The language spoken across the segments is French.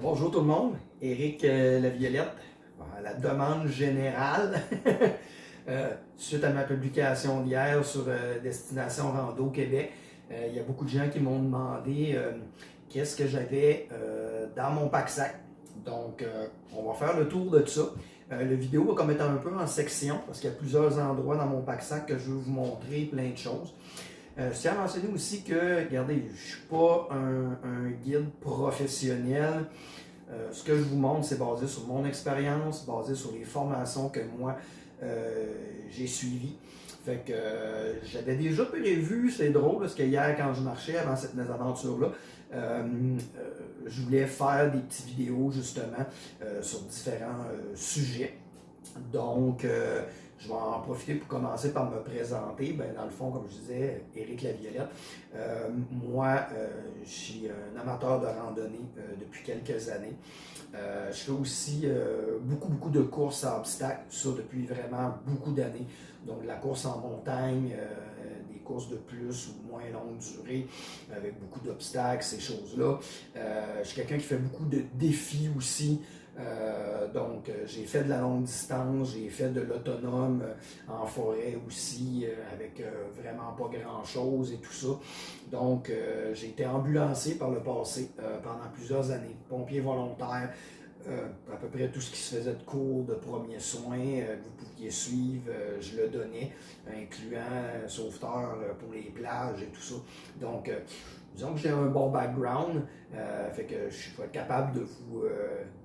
Bonjour tout le monde, Éric Laviolette, à la demande générale, suite à ma publication d'hier sur Destination Rando Québec, il y a beaucoup de gens qui m'ont demandé qu'est-ce que j'avais dans mon pack-sac. Donc, on va faire le tour de ça. Le vidéo va comme être un peu en section parce qu'il y a plusieurs endroits dans mon pack-sac que je veux vous montrer plein de choses. Je tiens à mentionner aussi que, regardez, je ne suis pas un guide professionnel. Ce que je vous montre, c'est basé sur mon expérience, basé sur les formations que moi j'ai suivies. Fait que j'avais déjà prévu, c'est drôle parce que hier, quand je marchais avant cette mésaventure-là, je voulais faire des petites vidéos justement sur différents sujets. Donc, je vais en profiter pour commencer par me présenter. Ben, dans le fond, comme je disais, Éric Laviolette. Moi, je suis un amateur de randonnée depuis quelques années. Je fais aussi beaucoup de courses à obstacles, ça depuis vraiment beaucoup d'années. Donc, de la course en montagne, des courses de plus ou moins longue durée, avec beaucoup d'obstacles, ces choses-là. Je suis quelqu'un qui fait beaucoup de défis aussi. Donc, j'ai fait de la longue distance, j'ai fait de l'autonome en forêt aussi, avec vraiment pas grand-chose et tout ça. Donc, j'ai été ambulancier par le passé pendant plusieurs années, pompier volontaire, à peu près tout ce qui se faisait de cours de premiers soins que vous pouviez suivre, je le donnais, incluant sauveteur pour les plages et tout ça. Donc, disons que j'ai un bon background, fait que je suis capable de vous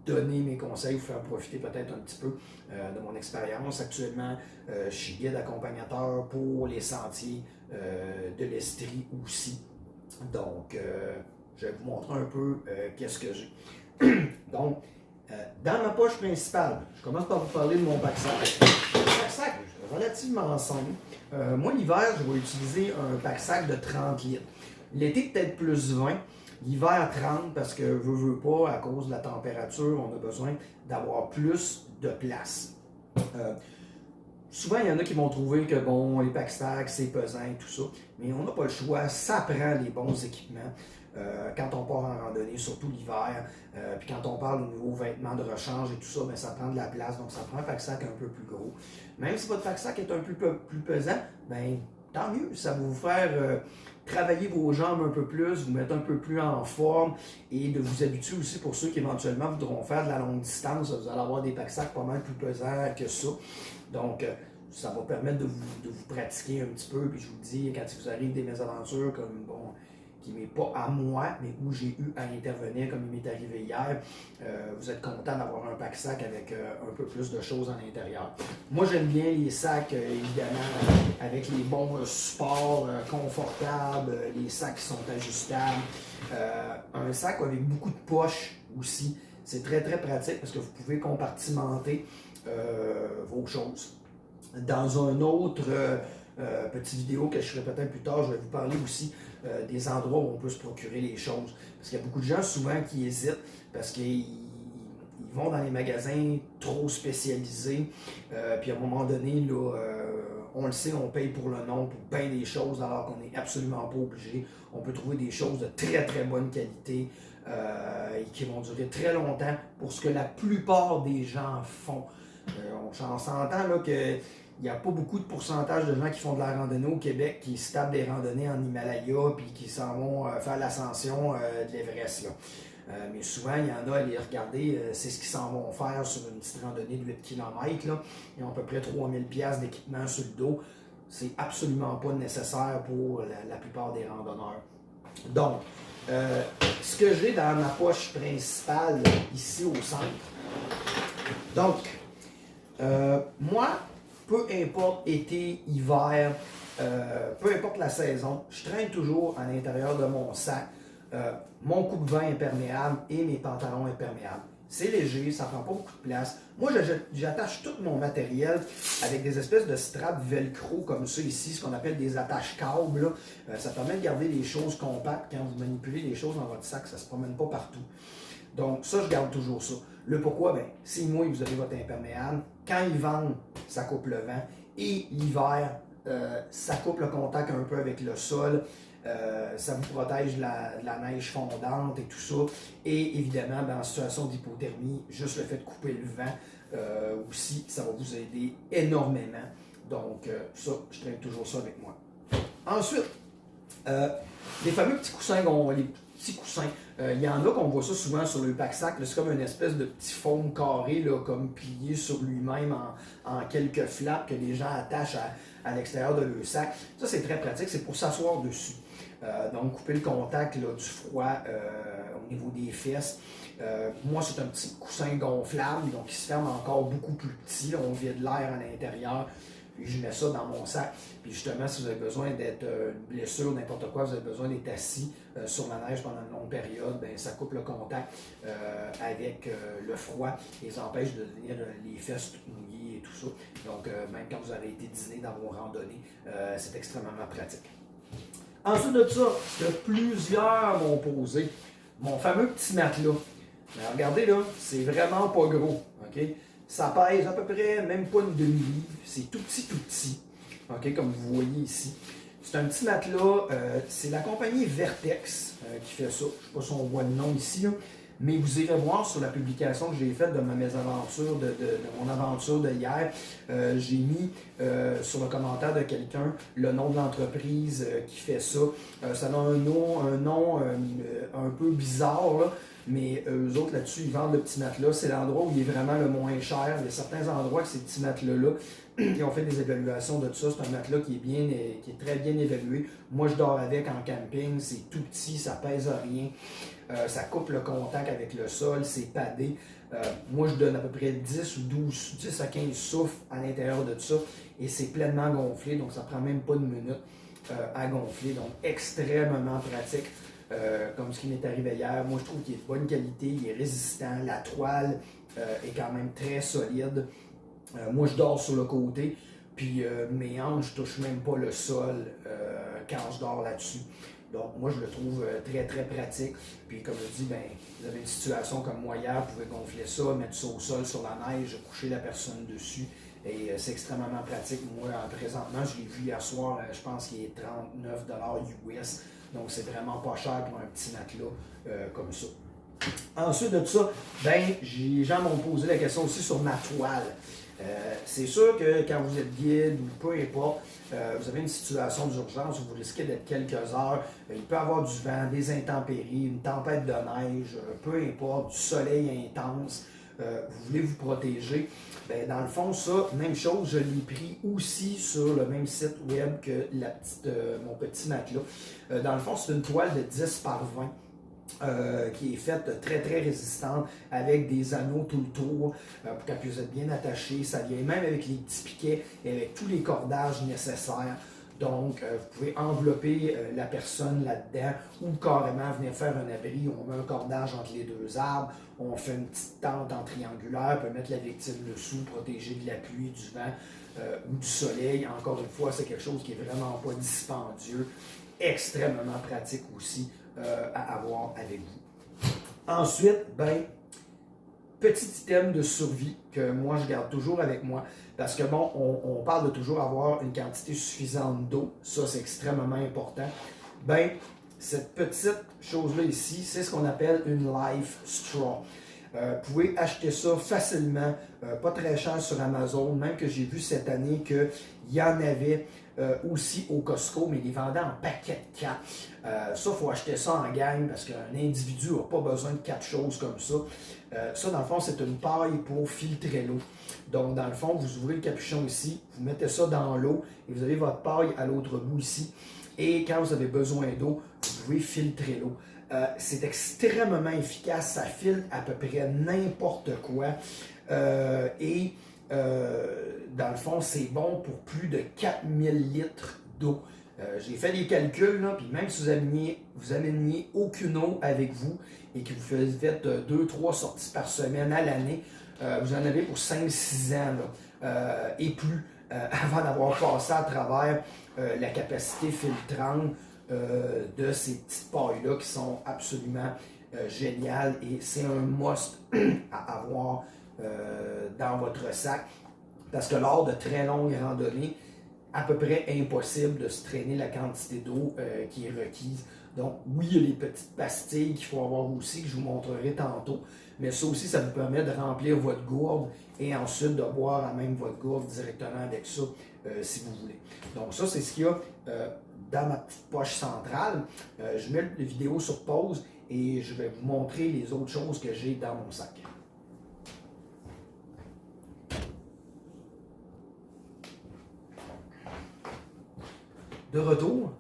donner mes conseils, vous faire profiter peut-être un petit peu de mon expérience. Actuellement, je suis guide accompagnateur pour les sentiers de l'Estrie aussi. Donc, je vais vous montrer un peu qu'est-ce que j'ai. Donc, dans ma poche principale, je commence par vous parler de mon pack-sac. Un pack-sac relativement simple. Moi, l'hiver, je vais utiliser un pack-sac de 30 litres. L'été, peut-être plus 20. L'hiver, 30, parce que veux pas, à cause de la température, on a besoin d'avoir plus de place. Souvent, il y en a qui vont trouver que bon, les pack-sacs, c'est pesant et tout ça, mais on n'a pas le choix, ça prend les bons équipements. Quand on part en randonnée, surtout l'hiver, puis quand on parle au niveau vêtements de rechange et tout ça, bien, ça prend de la place, donc ça prend un pack-sac un peu plus gros. Même si votre pack-sac est un peu plus pesant, bien, tant mieux, ça va vous faire travailler vos jambes un peu plus, vous mettre un peu plus en forme et de vous habituer aussi pour ceux qui éventuellement voudront faire de la longue distance, vous allez avoir des pack-sacs pas mal plus pesants que ça. Donc, ça va permettre de vous pratiquer un petit peu, puis je vous dis, quand il vous arrive des mésaventures comme, bon, qui n'est pas à moi, mais où j'ai eu à intervenir, comme il m'est arrivé hier, vous êtes content d'avoir un pack-sac avec un peu plus de choses à l'intérieur. Moi, j'aime bien les sacs, évidemment, avec les bons supports confortables, les sacs qui sont ajustables. Un sac avec beaucoup de poches aussi. C'est très pratique parce que vous pouvez compartimenter vos choses. Dans un autre petite vidéo que je ferai peut-être plus tard, je vais vous parler aussi des endroits où on peut se procurer les choses. Parce qu'il y a beaucoup de gens souvent qui hésitent parce qu'ils vont dans les magasins trop spécialisés. Puis à un moment donné, là, on le sait, on paye pour le nom, pour bien des choses, alors qu'on n'est absolument pas obligé. On peut trouver des choses de très bonne qualité et qui vont durer très longtemps pour ce que la plupart des gens font. On s'entend là que il n'y a pas beaucoup de pourcentage de gens qui font de la randonnée au Québec qui se tapent des randonnées en Himalaya puis qui s'en vont faire l'ascension de l'Everest. Mais souvent, il y en a à les regarder, c'est ce qu'ils s'en vont faire sur une petite randonnée de 8 km. Là. Ils ont à peu près 3000$ d'équipement sur le dos. C'est absolument pas nécessaire pour la plupart des randonneurs. Donc, ce que j'ai dans ma poche principale ici au centre. Donc, moi, peu importe été, hiver, peu importe la saison, je traîne toujours à l'intérieur de mon sac mon coupe-vent imperméable et mes pantalons imperméables. C'est léger, ça prend pas beaucoup de place. Moi, j'attache tout mon matériel avec des espèces de straps velcro comme ça ici, ce qu'on appelle des attaches-câbles. Ça permet de garder les choses compactes quand vous manipulez les choses dans votre sac, ça ne se promène pas partout. Donc ça, je garde toujours ça. Le pourquoi, bien, si moi, vous avez votre imperméable, quand ils vendent, ça coupe le vent. Et l'hiver, ça coupe le contact un peu avec le sol. ça vous protège de la neige fondante et tout ça. Et évidemment, en situation d'hypothermie, juste le fait de couper le vent aussi, ça va vous aider énormément. Donc ça, je traîne toujours ça avec moi. Ensuite, les fameux petits coussins, les petits coussins. Il y en a qu'on voit ça souvent sur le pack-sac. C'est comme une espèce de petit foam carré, là, comme plié sur lui-même en quelques flaps que les gens attachent à l'extérieur de leur sac. Ça, c'est très pratique. C'est pour s'asseoir dessus. Donc, couper le contact là, du froid au niveau des fesses. Moi, c'est un petit coussin gonflable, donc il se ferme encore beaucoup plus petit. Là, on vide l'air à l'intérieur. Puis je mets ça dans mon sac. Puis justement, si vous avez besoin d'être une blessure, n'importe quoi, vous avez besoin d'être assis sur la neige pendant une longue période, bien, ça coupe le contact avec le froid et ça empêche de devenir les fesses toutes mouillées et tout ça. Donc, même quand vous avez été dîner dans vos randonnées, c'est extrêmement pratique. Ensuite de ça, que plusieurs m'ont posé, mon fameux petit matelas. Alors, regardez là, c'est vraiment pas gros. OK? Ça pèse à peu près même pas une demi-livre. C'est tout petit. OK, comme vous voyez ici. C'est un petit matelas. C'est la compagnie Vertex qui fait ça. Je ne sais pas si on voit le nom ici, là, mais vous irez voir sur la publication que j'ai faite de ma mésaventure, de mon aventure de hier. J'ai mis sur le commentaire de quelqu'un le nom de l'entreprise qui fait ça. Ça a un nom un peu bizarre, là. Mais eux autres, là-dessus, ils vendent le petit matelas. C'est l'endroit où il est vraiment le moins cher. Il y a certains endroits que ces petits matelas-là, ils ont fait des évaluations de ça. C'est un matelas qui est très bien évalué. Moi, je dors avec en camping. C'est tout petit, ça pèse rien. Ça coupe le contact avec le sol, c'est padé. Moi, je donne à peu près 10 ou 12, 10 à 15 souffles à l'intérieur de ça. Et c'est pleinement gonflé, donc ça prend même pas une minute à gonfler. Donc, extrêmement pratique. Comme ce qui m'est arrivé hier. Moi, je trouve qu'il est de bonne qualité, il est résistant, la toile est quand même très solide. Moi, je dors sur le côté, puis mes hanches ne touchent même pas le sol quand je dors là-dessus. Donc, moi, je le trouve très pratique. Puis, comme je dis, ben, vous avez une situation comme moi hier, vous pouvez gonfler ça, mettre ça au sol sur la neige, coucher la personne dessus. Et c'est extrêmement pratique. Moi, présentement, je l'ai vu hier soir, je pense qu'il est 39 US. Donc, c'est vraiment pas cher pour un petit matelas comme ça. Ensuite de ça, ben, les gens m'ont posé la question aussi sur ma toile. C'est sûr que quand vous êtes guide ou peu importe, vous avez une situation d'urgence où vous risquez d'être quelques heures, il peut y avoir du vent, des intempéries, une tempête de neige, peu importe, du soleil intense, vous voulez vous protéger. Ben, dans le fond, ça, même chose, je l'ai pris aussi sur le même site web que mon petit matelas. Dans le fond, c'est une toile de 10 par 20. Qui est faite très résistante avec des anneaux tout le tour pour qu'elle puisse être bien attachée. Ça vient même avec les petits piquets et avec tous les cordages nécessaires. Donc, vous pouvez envelopper la personne là-dedans ou carrément venir faire un abri. On met un cordage entre les deux arbres, on fait une petite tente en triangulaire, on peut mettre la victime dessous, protéger de la pluie, du vent ou du soleil. Encore une fois, c'est quelque chose qui est vraiment pas dispendieux, extrêmement pratique aussi à avoir avec vous. Ensuite, ben, petit item de survie que moi je garde toujours avec moi parce que bon, on parle de toujours avoir une quantité suffisante d'eau, ça c'est extrêmement important. Ben, cette petite chose-là ici, c'est ce qu'on appelle une Life Straw. Vous pouvez acheter ça facilement, pas très cher sur Amazon, même que j'ai vu cette année qu'il y en avait aussi au Costco, mais ils les vendaient en paquet de 4. Ça, il faut acheter ça en gang parce qu'un individu n'a pas besoin de 4 choses comme ça. Ça, dans le fond, c'est une paille pour filtrer l'eau. Donc, dans le fond, vous ouvrez le capuchon ici, vous mettez ça dans l'eau et vous avez votre paille à l'autre bout ici. Et quand vous avez besoin d'eau, vous pouvez filtrer l'eau. C'est extrêmement efficace, ça filtre à peu près n'importe quoi. Dans le fond, c'est bon pour plus de 4000 litres d'eau. J'ai fait des calculs, là, puis même si vous ameniez aucune eau avec vous et que vous faites 2-3 sorties par semaine à l'année, vous en avez pour 5-6 ans là, et plus avant d'avoir passé à travers la capacité filtrante de ces petites pailles-là qui sont absolument géniales et c'est un must à avoir dans votre sac parce que lors de très longues randonnées, à peu près impossible de se traîner la quantité d'eau qui est requise. Donc, oui, il y a les petites pastilles qu'il faut avoir aussi, que je vous montrerai tantôt, mais ça aussi, ça vous permet de remplir votre gourde et ensuite de boire à même votre gourde directement avec ça, si vous voulez. Donc, ça, c'est ce qu'il y a dans ma petite poche centrale. Je mets la vidéo sur pause et je vais vous montrer les autres choses que j'ai dans mon sac. De retour.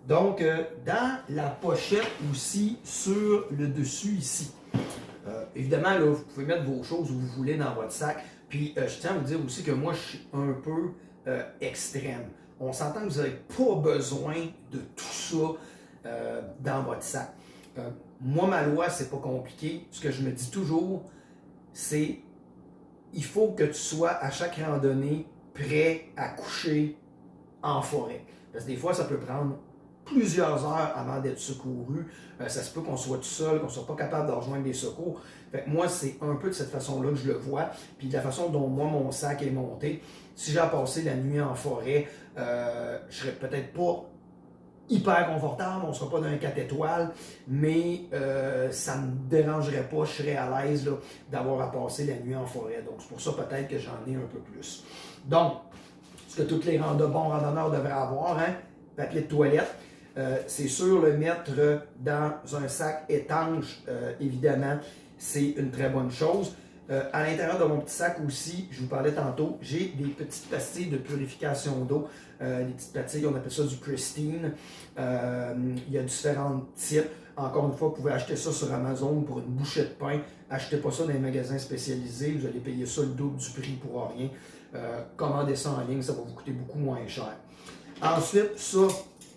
Donc, dans la pochette aussi, sur le dessus ici. Évidemment, là, vous pouvez mettre vos choses où vous voulez dans votre sac. Puis, je tiens à vous dire aussi que moi, je suis un peu extrême. On s'entend que vous n'avez pas besoin de tout ça dans votre sac. Moi, ma loi, c'est pas compliqué. Ce que je me dis toujours, c'est il faut que tu sois à chaque randonnée prêt à coucher en forêt. Parce que des fois, ça peut prendre plusieurs heures avant d'être secouru. Ça se peut qu'on soit tout seul, qu'on ne soit pas capable de rejoindre des secours. Fait que moi, c'est un peu de cette façon-là que je le vois. Puis de la façon dont moi, mon sac est monté, si j'ai à passer la nuit en forêt, je serais peut-être pas hyper confortable, on ne sera pas dans un 4 étoiles, mais ça ne me dérangerait pas, je serais à l'aise d'avoir à passer la nuit en forêt. Donc c'est pour ça peut-être que j'en ai un peu plus. Donc, ce que tous les bons randonneurs devraient avoir, hein, papier de toilette. C'est sûr, le mettre dans un sac étanche, évidemment, c'est une très bonne chose. À l'intérieur de mon petit sac aussi, je vous parlais tantôt, j'ai des petites pastilles de purification d'eau. Des petites pastilles, on appelle ça du Pristine. Il y a différents types. Encore une fois, vous pouvez acheter ça sur Amazon pour une bouchée de pain. Achetez pas ça dans les magasins spécialisés. Vous allez payer ça le double du prix pour rien. Commandez ça en ligne, ça va vous coûter beaucoup moins cher. Ensuite, ça,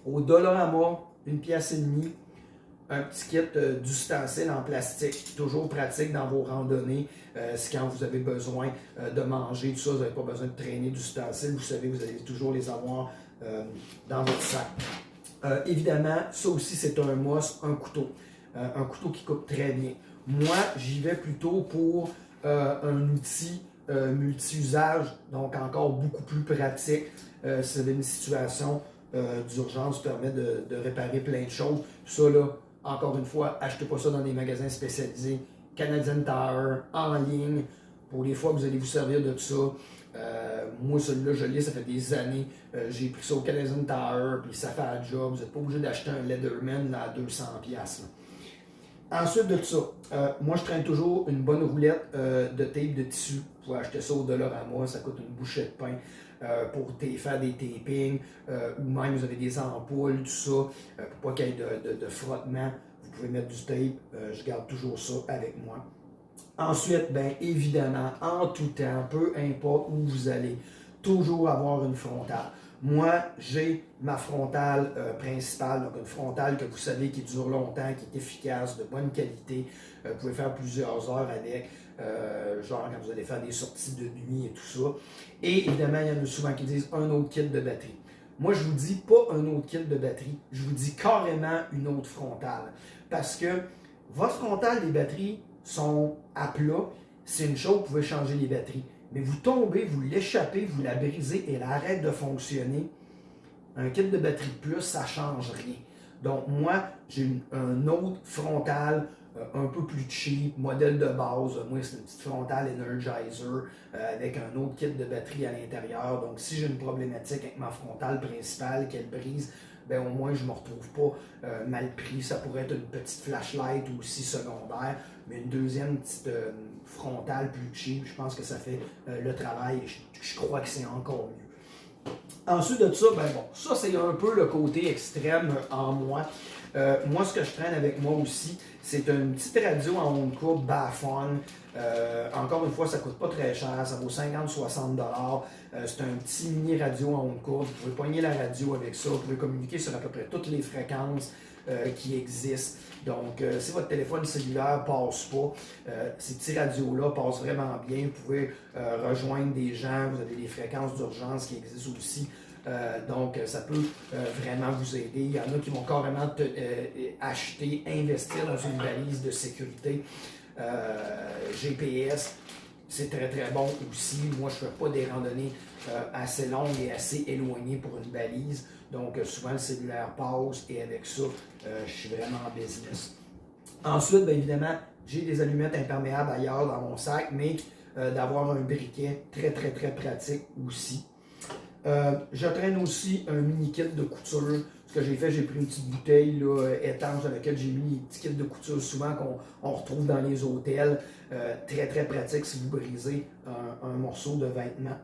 au Dollarama, 1,5 pièce, un petit kit d'ustensiles en plastique, toujours pratique dans vos randonnées. C'est quand vous avez besoin de manger, tout ça, vous n'avez pas besoin de traîner d'ustensiles. Vous savez, vous allez toujours les avoir dans votre sac. Évidemment, ça aussi, c'est un must, un couteau. Un couteau qui coupe très bien. Moi, j'y vais plutôt pour un outil multi-usage, donc encore beaucoup plus pratique. Si vous avez une situation d'urgence, permet de réparer plein de choses. Ça, là, encore une fois, achetez pas ça dans des magasins spécialisés. Canadian Tire, en ligne, pour les fois que vous allez vous servir de ça. Moi, celui-là, je l'ai, ça fait des années. J'ai pris ça au Canadian Tire, puis ça fait un job. Vous n'êtes pas obligé d'acheter un Leatherman là, à 200$. Ensuite de ça, moi je traîne toujours une bonne roulette de tape de tissu. Vous pouvez acheter ça au Dollarama, ça coûte une bouchée de pain pour faire des tapings, ou même vous avez des ampoules, tout ça, pour pas qu'il y ait de frottement. Vous pouvez mettre du tape, je garde toujours ça avec moi. Ensuite, bien évidemment, en tout temps, peu importe où vous allez, toujours avoir une frontale. Moi, j'ai ma frontale principale, donc une frontale que vous savez qui dure longtemps, qui est efficace, de bonne qualité. Vous pouvez faire plusieurs heures avec, genre quand vous allez faire des sorties de nuit et tout ça. Et évidemment, il y en a souvent qui disent un autre kit de batterie. Moi, je vous dis pas un autre kit de batterie, je vous dis carrément une autre frontale. Parce que votre frontale, les batteries sont à plat. C'est une chose, vous pouvez changer les batteries. Mais vous tombez, vous l'échappez, vous la brisez et elle arrête de fonctionner. Un kit de batterie de plus, ça ne change rien. Donc moi, j'ai un autre frontal un peu plus cheap, modèle de base. Moi, c'est une petite frontale Energizer avec un autre kit de batterie à l'intérieur. Donc si j'ai une problématique avec ma frontale principale, qu'elle brise, ben au moins je ne me retrouve pas mal pris. Ça pourrait être une petite flashlight aussi secondaire, mais une deuxième petite frontale plus cheap, je pense que ça fait le travail et je crois que c'est encore mieux. Ensuite de ça, ben bon, ça c'est un peu le côté extrême en moi. Moi, ce que je traîne avec moi aussi, c'est une petite radio en ondes courtes Bafon. Encore une fois, ça ne coûte pas très cher, ça vaut 50-60$. C'est un petit mini radio en ondes courtes. Vous pouvez poigner la radio avec ça, vous pouvez communiquer sur à peu près toutes les fréquences qui existent. Donc, si votre téléphone cellulaire ne passe pas, ces petits radios-là passent vraiment bien. Vous pouvez rejoindre des gens, vous avez des fréquences d'urgence qui existent aussi. Donc, ça peut vraiment vous aider. Il y en a qui vont carrément acheter, investir dans une balise de sécurité GPS. c'est très très bon aussi. Moi, je ne fais pas des randonnées assez longues et assez éloignées pour une balise. Donc, souvent, le cellulaire passe et avec ça, je suis vraiment en business. Ensuite, bien évidemment, j'ai des allumettes imperméables ailleurs dans mon sac, mais d'avoir un briquet très très très pratique aussi. Je traîne aussi un mini kit de couture. Ce que j'ai fait, j'ai pris une petite bouteille là, étanche dans laquelle j'ai mis les petits kits de couture souvent qu'on retrouve dans les hôtels. Très très pratique si vous brisez un morceau de vêtement.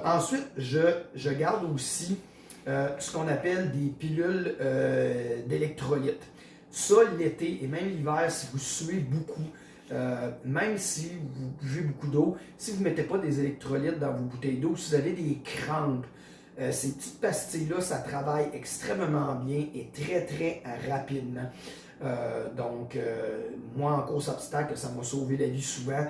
Ensuite, je garde aussi ce qu'on appelle des pilules d'électrolytes. Ça, l'été et même l'hiver, si vous suez beaucoup, même si vous buvez beaucoup d'eau, si vous ne mettez pas des électrolytes dans vos bouteilles d'eau, si vous avez des crampes, ces petites pastilles-là, ça travaille extrêmement bien et très, très rapidement. Moi, en course obstacle, ça m'a sauvé la vie souvent.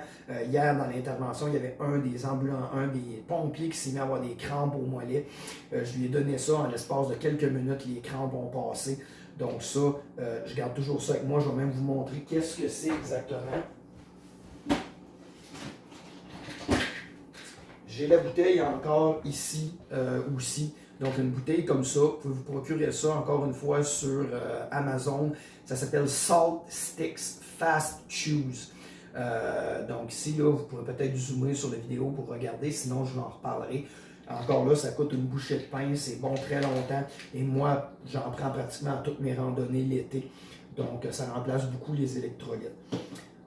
Hier, dans l'intervention, il y avait un des ambulants, un des pompiers qui s'est mis à avoir des crampes au mollet. Je lui ai donné ça en l'espace de quelques minutes, les crampes ont passé. Donc ça, je garde toujours ça avec moi. Je vais même vous montrer qu'est-ce que c'est exactement. J'ai la bouteille encore ici aussi. Donc une bouteille comme ça, vous pouvez vous procurer ça encore une fois sur Amazon. Ça s'appelle Salt Sticks Fast Chews. Donc ici, là, vous pourrez peut-être zoomer sur la vidéo pour regarder, sinon je vous en reparlerai. Encore là, ça coûte une bouchée de pain, c'est bon très longtemps. Et moi, j'en prends pratiquement à toutes mes randonnées l'été. Donc, ça remplace beaucoup les électrolytes.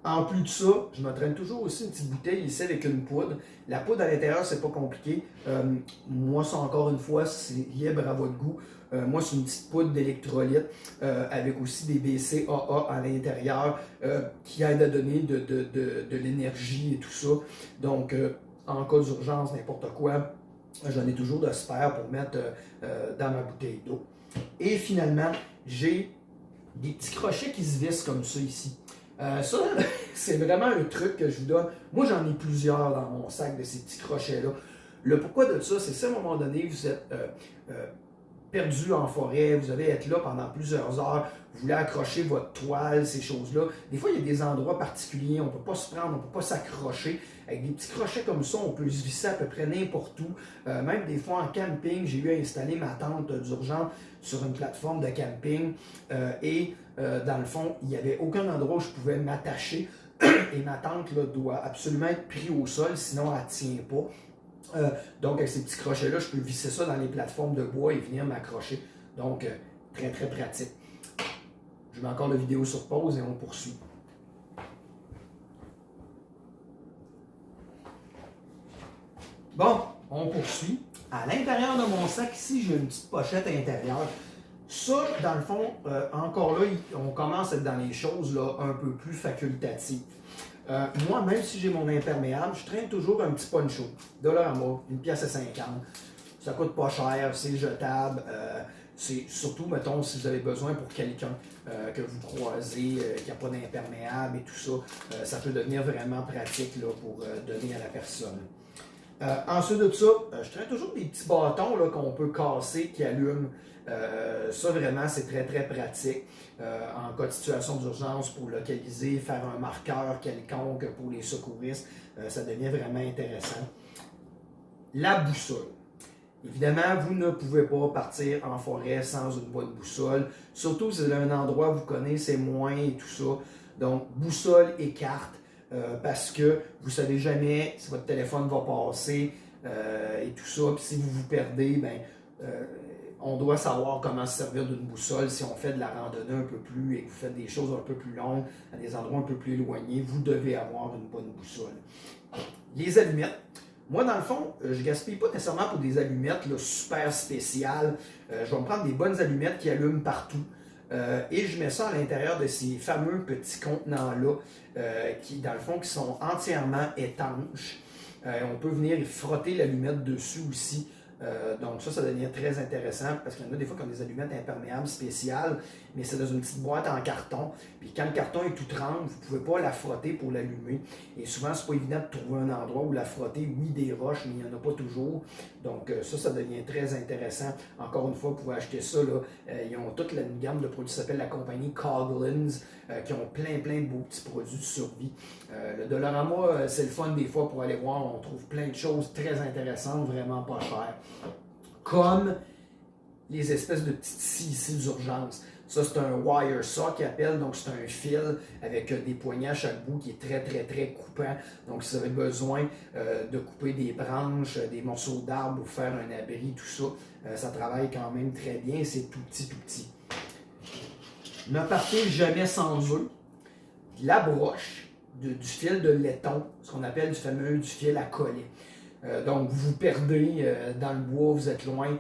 En plus de ça, je me traîne toujours aussi une petite bouteille ici avec une poudre. La poudre à l'intérieur, c'est pas compliqué. Moi, ça encore une fois, c'est libre à votre goût. Moi, c'est une petite poudre d'électrolyte avec aussi des BCAA à l'intérieur qui aident à donner de l'énergie et tout ça. Donc, en cas d'urgence, n'importe quoi, j'en ai toujours de spare pour mettre dans ma bouteille d'eau. Et finalement, j'ai des petits crochets qui se vissent comme ça ici. Ça, c'est vraiment un truc que je vous donne. Moi, j'en ai plusieurs dans mon sac de ces petits crochets-là. Le pourquoi de ça, c'est si à un moment donné, vous êtes perdu en forêt, vous allez être là pendant plusieurs heures, vous voulez accrocher votre toile, ces choses-là. Des fois, il y a des endroits particuliers, on ne peut pas se prendre, on ne peut pas s'accrocher. Avec des petits crochets comme ça, on peut se visser à peu près n'importe où. Même des fois en camping, j'ai eu à installer ma tente d'urgence sur une plateforme de camping dans le fond, il n'y avait aucun endroit où je pouvais m'attacher et ma tente là, doit absolument être prise au sol, sinon elle ne tient pas. Donc, avec ces petits crochets-là, je peux visser ça dans les plateformes de bois et venir m'accrocher. Donc, très, très pratique. Je mets encore la vidéo sur pause et on poursuit. Bon, on poursuit. À l'intérieur de mon sac, ici, j'ai une petite pochette intérieure. Ça, dans le fond, encore là, on commence à être dans les choses là, un peu plus facultatives. Moi, même si j'ai mon imperméable, je traîne toujours un petit poncho. $1, une pièce à 50. Ça coûte pas cher, c'est jetable. C'est surtout, mettons, si vous avez besoin pour quelqu'un que vous croisez, qui n'a pas d'imperméable et tout ça, ça peut devenir vraiment pratique là, pour donner à la personne. Ensuite de ça, je traîne toujours des petits bâtons qu'on peut casser qui allument. Ça, vraiment, c'est très, très pratique. En cas de situation d'urgence, pour localiser, faire un marqueur quelconque pour les secouristes, ça devient vraiment intéressant. La boussole. Évidemment, vous ne pouvez pas partir en forêt sans une bonne boussole, surtout si vous avez un endroit où vous connaissez moins et tout ça. Donc, boussole et carte, parce que vous ne savez jamais si votre téléphone va passer et tout ça. Puis si vous vous perdez, on doit savoir comment se servir d'une boussole. Si on fait de la randonnée un peu plus et que vous faites des choses un peu plus longues, à des endroits un peu plus éloignés, vous devez avoir une bonne boussole. Les allumettes. Moi, dans le fond, je ne gaspille pas nécessairement pour des allumettes là, super spéciales. Je vais me prendre des bonnes allumettes qui allument partout. Et je mets ça à l'intérieur de ces fameux petits contenants-là, qui, dans le fond, qui sont entièrement étanches. On peut venir frotter l'allumette dessus aussi. Donc ça devient très intéressant parce qu'il y en a des fois qui ont des allumettes imperméables spéciales, mais c'est dans une petite boîte en carton. Puis quand le carton est tout tremble, vous ne pouvez pas la frotter pour l'allumer. Et souvent, c'est pas évident de trouver un endroit où la frotter. Oui, des roches, mais il n'y en a pas toujours. Donc ça devient très intéressant. Encore une fois, vous pouvez acheter ça. Là. Ils ont toute une gamme de produits qui s'appelle la compagnie Coghlan's, qui ont plein de beaux petits produits de survie. Le Dollarama, c'est le fun des fois pour aller voir. On trouve plein de choses très intéressantes, vraiment pas chères. Comme les espèces de petits scies ici d'urgence. Ça, c'est un wire saw qu'ils appellent, donc c'est un fil avec des poignées à chaque bout qui est très coupant. Donc, si vous avez besoin de couper des branches, des morceaux d'arbres pour faire un abri, tout ça, ça travaille quand même très bien. C'est tout petit. Ne partez jamais sans eux. La broche du fil de laiton, ce qu'on appelle du fil à collet. Donc, vous vous perdez dans le bois, vous êtes loin.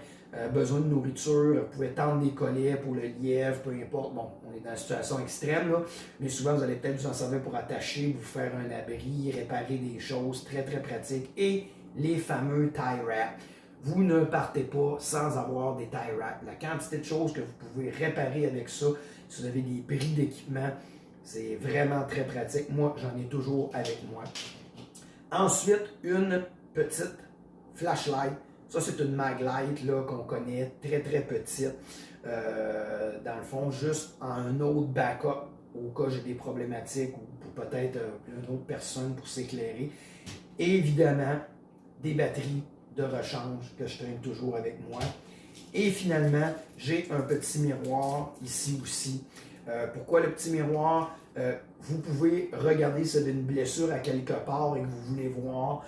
Besoin de nourriture, vous pouvez tendre des collets pour le lièvre, peu importe. Bon, on est dans une situation extrême, là, mais souvent vous allez peut-être vous en servir pour attacher, vous faire un abri, réparer des choses, très pratique. Et les fameux tie wraps. Vous ne partez pas sans avoir des tie wraps. La quantité de choses que vous pouvez réparer avec ça, si vous avez des bris d'équipement, c'est vraiment très pratique. Moi, j'en ai toujours avec moi. Ensuite, une petite flashlight. Ça, c'est une maglite qu'on connaît, très petite. Dans le fond, juste en un autre backup au cas où j'ai des problématiques ou pour peut-être une autre personne pour s'éclairer. Et évidemment, des batteries de rechange que je traîne toujours avec moi. Et finalement, j'ai un petit miroir ici aussi. Pourquoi le petit miroir? Vous pouvez regarder si vous avez une blessure à quelque part et que vous voulez voir.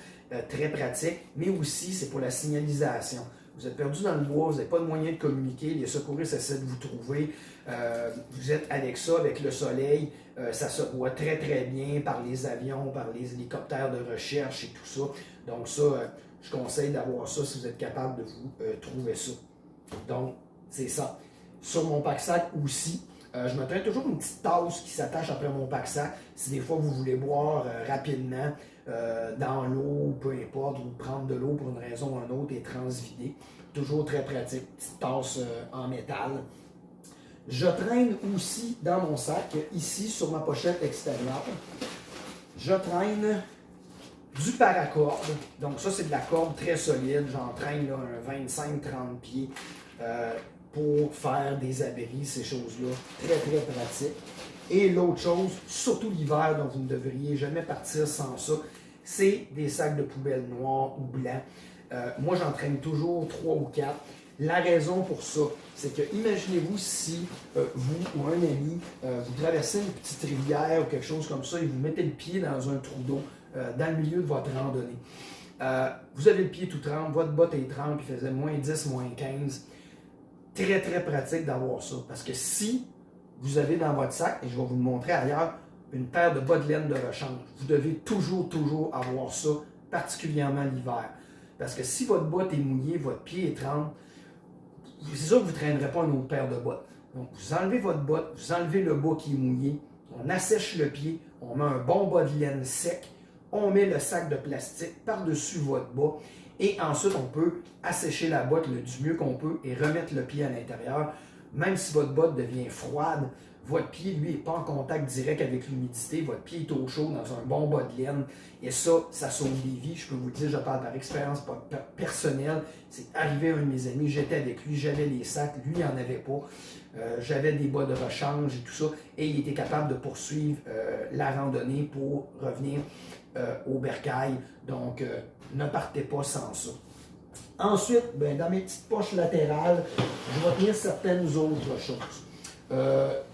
Très pratique, mais aussi c'est pour la signalisation. Vous êtes perdu dans le bois, vous n'avez pas de moyen de communiquer, les secouristes essaient de vous trouver, vous êtes avec ça, avec le soleil, ça se voit très bien par les avions, par les hélicoptères de recherche et tout ça. Donc ça, je conseille d'avoir ça si vous êtes capable de vous trouver ça. Donc, c'est ça. Sur mon pack-sac aussi, je me traîne toujours une petite tasse qui s'attache après mon pack-sac. Si des fois vous voulez boire rapidement dans l'eau, peu importe, ou prendre de l'eau pour une raison ou une autre et transvider. Toujours très pratique. Petite tasse en métal. Je traîne aussi dans mon sac, ici sur ma pochette extérieure, je traîne du paracorde. Donc ça, c'est de la corde très solide. J'en traîne là, un 25-30 pieds. Pour faire des abris, ces choses-là, très pratique. Et l'autre chose, surtout l'hiver, dont vous ne devriez jamais partir sans ça, c'est des sacs de poubelle noirs ou blancs. Moi, j'en traîne toujours 3 ou 4. La raison pour ça, c'est que imaginez-vous si vous ou un ami, vous traversez une petite rivière ou quelque chose comme ça et vous mettez le pied dans un trou d'eau dans le milieu de votre randonnée. Vous avez le pied tout trempe, votre botte est trempe, il faisait moins 10, moins 15. Très pratique d'avoir ça. Parce que si vous avez dans votre sac, et je vais vous le montrer ailleurs, une paire de bas de laine de rechange, vous devez toujours avoir ça, particulièrement l'hiver. Parce que si votre botte est mouillée, votre pied est trempe, c'est sûr que vous ne traînerez pas une autre paire de bottes. Donc, vous enlevez votre botte, vous enlevez le bas qui est mouillé, on assèche le pied, on met un bon bas de laine sec, on met le sac de plastique par-dessus votre bas, et ensuite, on peut assécher la botte du mieux qu'on peut et remettre le pied à l'intérieur. Même si votre botte devient froide, votre pied, lui, n'est pas en contact direct avec l'humidité. Votre pied est au chaud dans un bon bas de laine. Et ça sauve des vies. Je peux vous le dire, je parle par expérience personnelle. C'est arrivé à un de mes amis, j'étais avec lui, j'avais les sacs, lui, il n'en avait pas. J'avais des bas de rechange et tout ça. Et il était capable de poursuivre la randonnée pour revenir au bercail. Donc, ne partez pas sans ça. Ensuite, dans mes petites poches latérales, je vais tenir certaines autres choses.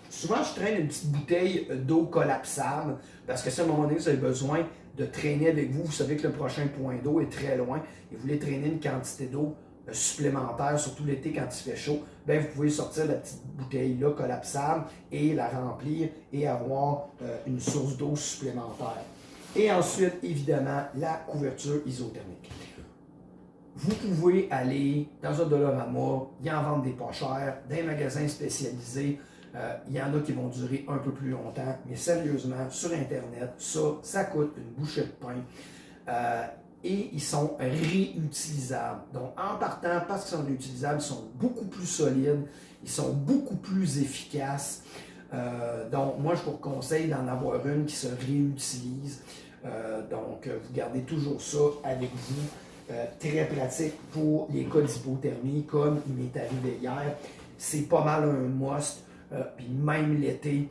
Souvent, je traîne une petite bouteille d'eau collapsable parce que si à un moment donné, vous avez besoin de traîner avec vous, vous savez que le prochain point d'eau est très loin et vous voulez traîner une quantité d'eau supplémentaire, surtout l'été quand il fait chaud, vous pouvez sortir la petite bouteille-là collapsable et la remplir et avoir une source d'eau supplémentaire. Et ensuite, évidemment, la couverture isothermique. Vous pouvez aller dans un Dollarama, il y en vend des pas chers, dans des magasins spécialisés, il y en a qui vont durer un peu plus longtemps, mais sérieusement, sur Internet, ça coûte une bouchée de pain. et ils sont réutilisables. Donc, en partant, parce qu'ils sont réutilisables, ils sont beaucoup plus solides, ils sont beaucoup plus efficaces. Donc, moi, je vous conseille d'en avoir une qui se réutilise. Donc, vous gardez toujours ça avec vous. Très pratique pour les cas d'hypothermie, comme il m'est arrivé hier. C'est pas mal un must. Puis même l'été,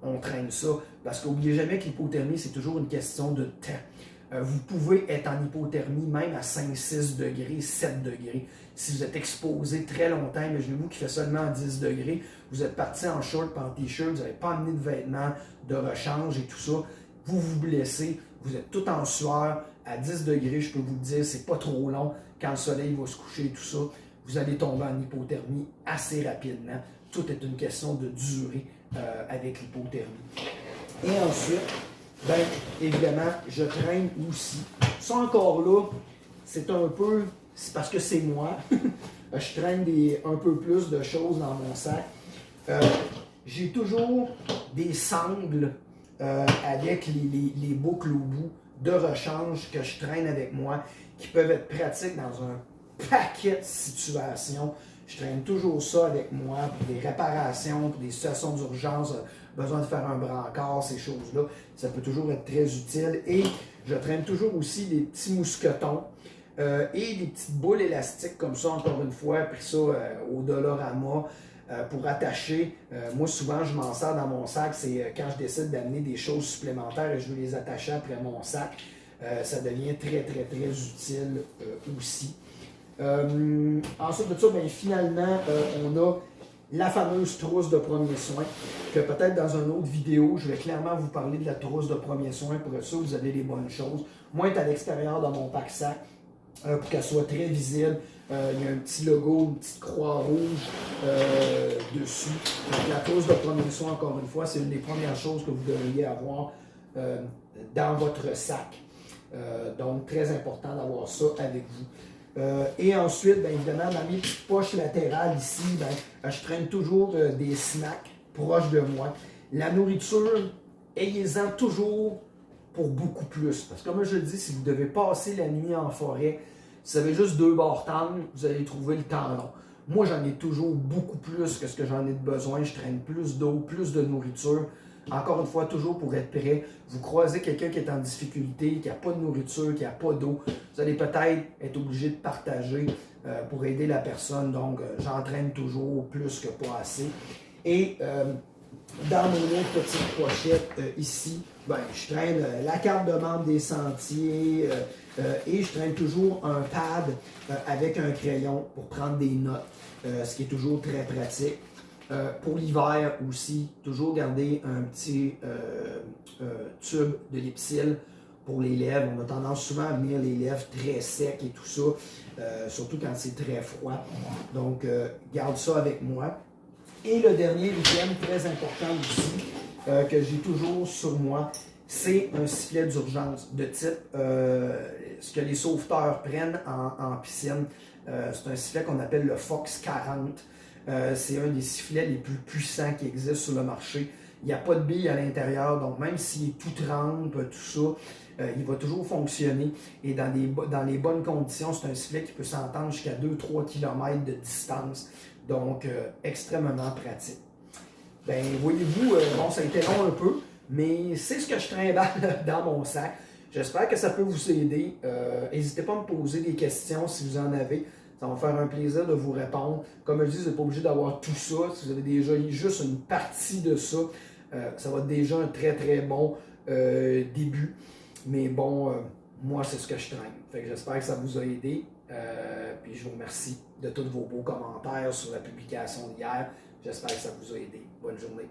on traîne ça. Parce qu'oubliez jamais que l'hypothermie, c'est toujours une question de temps. Vous pouvez être en hypothermie même à 5, 6 degrés, 7 degrés. Si vous êtes exposé très longtemps, imaginez-vous qu'il fait seulement 10 degrés, vous êtes parti en short, en t-shirt, vous n'avez pas amené de vêtements, de rechange et tout ça, vous vous blessez, vous êtes tout en sueur, à 10 degrés, je peux vous le dire, c'est pas trop long, quand le soleil va se coucher et tout ça, vous allez tomber en hypothermie assez rapidement. Tout est une question de durée avec l'hypothermie. Et ensuite, bien évidemment, je traîne aussi. Ça encore là, c'est un peu, c'est parce que c'est moi, je traîne un peu plus de choses dans mon sac. J'ai toujours des sangles avec les boucles au bout de rechange que je traîne avec moi, qui peuvent être pratiques dans un paquet de situations. Je traîne toujours ça avec moi pour des réparations, pour des situations d'urgence, besoin de faire un brancard, ces choses-là. Ça peut toujours être très utile. Et je traîne toujours aussi des petits mousquetons et des petites boules élastiques comme ça, encore une fois, pris ça au Dollarama pour attacher. Moi, souvent, je m'en sers dans mon sac. C'est quand je décide d'amener des choses supplémentaires et je veux les attacher après mon sac. Ça devient très, très, très utile aussi. Ensuite de ça, bien, finalement, on a la fameuse trousse de premiers soins, que peut-être dans une autre vidéo, je vais clairement vous parler de la trousse de premiers soins. Pour ça, vous avez les bonnes choses. Moi, elle est à l'extérieur de mon pack-sac pour qu'elle soit très visible. Il y a un petit logo, une petite croix rouge dessus. Donc, la trousse de premiers soins, encore une fois, c'est une des premières choses que vous devriez avoir dans votre sac. Donc, très important d'avoir ça avec vous. Et ensuite, bien évidemment, dans mes petites poches latérales ici, bien, je traîne toujours des snacks proches de moi. La nourriture, ayez-en toujours pour beaucoup plus. Parce que comme je le dis, si vous devez passer la nuit en forêt, si vous avez juste 2 bartends, vous allez trouver le temps long. Moi, j'en ai toujours beaucoup plus que ce que j'en ai de besoin. Je traîne plus d'eau, plus de nourriture. Encore une fois, toujours pour être prêt. Vous croisez quelqu'un qui est en difficulté, qui n'a pas de nourriture, qui n'a pas d'eau. Vous allez peut-être être obligé de partager pour aider la personne. Donc, j'entraîne toujours plus que pas assez. Et dans mon autre petite pochette ici, ben, je traîne la carte de membre des sentiers et je traîne toujours un pad avec un crayon pour prendre des notes, ce qui est toujours très pratique. Pour l'hiver aussi, toujours garder un petit tube de Lipsil pour les lèvres. On a tendance souvent à venir les lèvres très secs et tout ça, surtout quand c'est très froid. Donc, garde ça avec moi. Et le dernier item très important aussi, que j'ai toujours sur moi, c'est un sifflet d'urgence de type ce que les sauveteurs prennent en piscine. C'est un sifflet qu'on appelle le Fox 40. C'est un des sifflets les plus puissants qui existent sur le marché. Il n'y a pas de bille à l'intérieur, donc même s'il est tout trempe, tout ça, il va toujours fonctionner. Et dans les bonnes conditions, c'est un sifflet qui peut s'entendre jusqu'à 2-3 km de distance. Donc, extrêmement pratique. Ben, voyez-vous, bon, ça a été long un peu, mais c'est ce que je trimballe dans mon sac. J'espère que ça peut vous aider. N'hésitez pas à me poser des questions si vous en avez. Ça va me faire un plaisir de vous répondre. Comme je dis, vous n'êtes pas obligé d'avoir tout ça. Si vous avez déjà juste une partie de ça, ça va être déjà un très très bon début. Mais bon, moi, c'est ce que je traîne. Fait que j'espère que ça vous a aidé. Puis je vous remercie de tous vos beaux commentaires sur la publication d'hier. J'espère que ça vous a aidé. Bonne journée.